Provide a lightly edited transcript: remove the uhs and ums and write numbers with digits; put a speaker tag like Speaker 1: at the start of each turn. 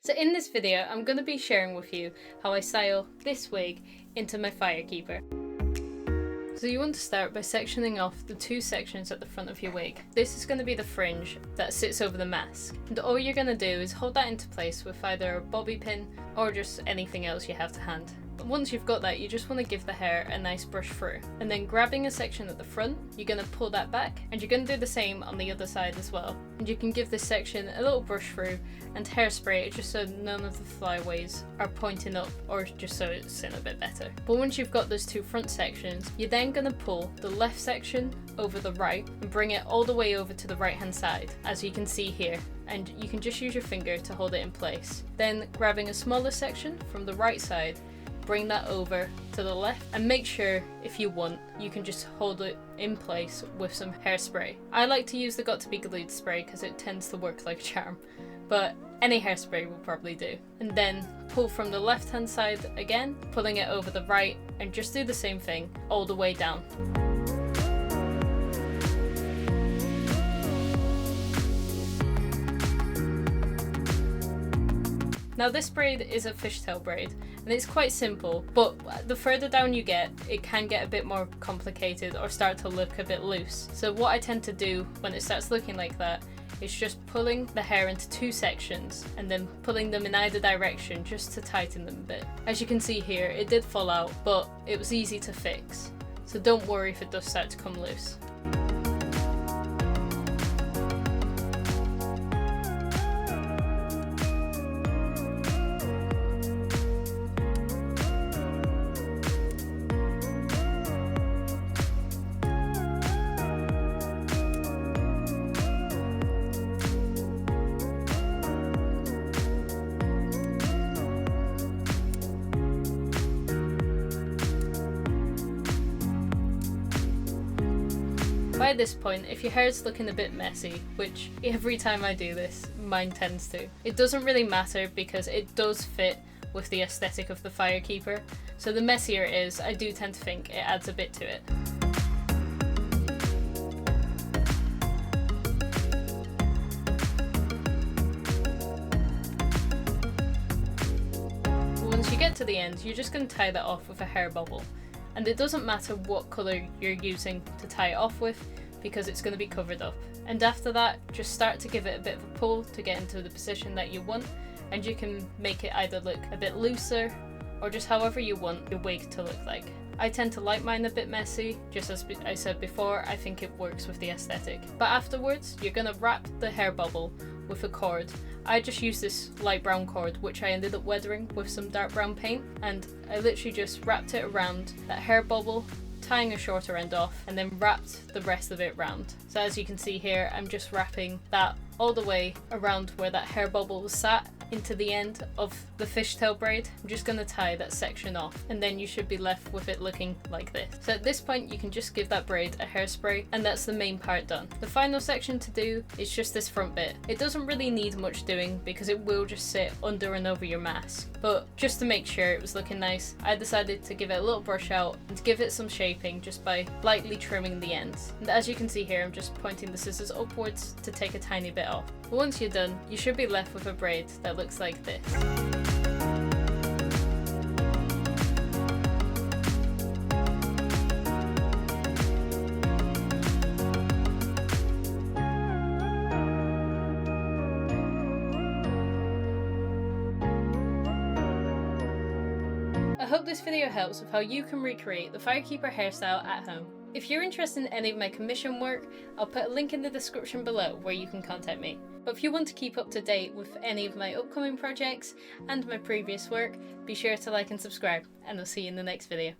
Speaker 1: So in this video, I'm going to be sharing with you how I style this wig into my Firekeeper. So you want to start by sectioning off the two sections at the front of your wig. This is going to be the fringe that sits over the mask. And all you're going to do is hold that into place with either a bobby pin or just anything else you have to hand. Once you've got that, you just want to give the hair a nice brush through. And then grabbing a section at the front, you're going to pull that back, and you're going to do the same on the other side as well. And you can give this section a little brush through and hairspray it just so none of the flyaways are pointing up, or just so it's in a bit better. But once you've got those two front sections, you're then going to pull the left section over the right and bring it all the way over to the right hand side, as you can see here. And you can just use your finger to hold it in place. Then grabbing a smaller section from the right side, bring that over to the left, and make sure, if you want, you can just hold it in place with some hairspray. I like to use the Got To Be Glued spray because it tends to work like a charm, but any hairspray will probably do. And then pull from the left hand side again, pulling it over the right, and just do the same thing all the way down. Now this braid is a fishtail braid, and it's quite simple, but the further down you get, it can get a bit more complicated or start to look a bit loose. So what I tend to do when it starts looking like that is just pulling the hair into two sections and then pulling them in either direction just to tighten them a bit. As you can see here, it did fall out, but it was easy to fix. So don't worry if it does start to come loose. By this point, if your hair is looking a bit messy, which every time I do this, mine tends to, it doesn't really matter because it does fit with the aesthetic of the Firekeeper. So the messier it is, I do tend to think it adds a bit to it. Once you get to the end, you're just going to tie that off with a hair bobble. And it doesn't matter what colour you're using to tie it off with, because it's going to be covered up. And after that, just start to give it a bit of a pull to get into the position that you want, and you can make it either look a bit looser or just however you want your wig to look like. I tend to like mine a bit messy, just as I said before. I think it works with the aesthetic. But afterwards, you're going to wrap the hair bubble with a cord. I just used this light brown cord, which I ended up weathering with some dark brown paint, and I literally just wrapped it around that hair bubble, tying a shorter end off, and then wrapped the rest of it round. So as you can see here, I'm just wrapping that all the way around where that hair bubble was sat into the end of the fishtail braid. I'm just going to tie that section off, and then you should be left with it looking like this. So at this point, you can just give that braid a hairspray, and that's the main part done. The final section to do is just this front bit. It doesn't really need much doing because it will just sit under and over your mask, but just to make sure it was looking nice, I decided to give it a little brush out and to give it some shaping just by lightly trimming the ends. And as you can see here, I'm just pointing the scissors upwards to take a tiny bit off. But once you're done, you should be left with a braid that looks like this. I hope this video helps with how you can recreate the Firekeeper hairstyle at home. If you're interested in any of my commission work, I'll put a link in the description below where you can contact me. But if you want to keep up to date with any of my upcoming projects and my previous work, be sure to like and subscribe, and I'll see you in the next video.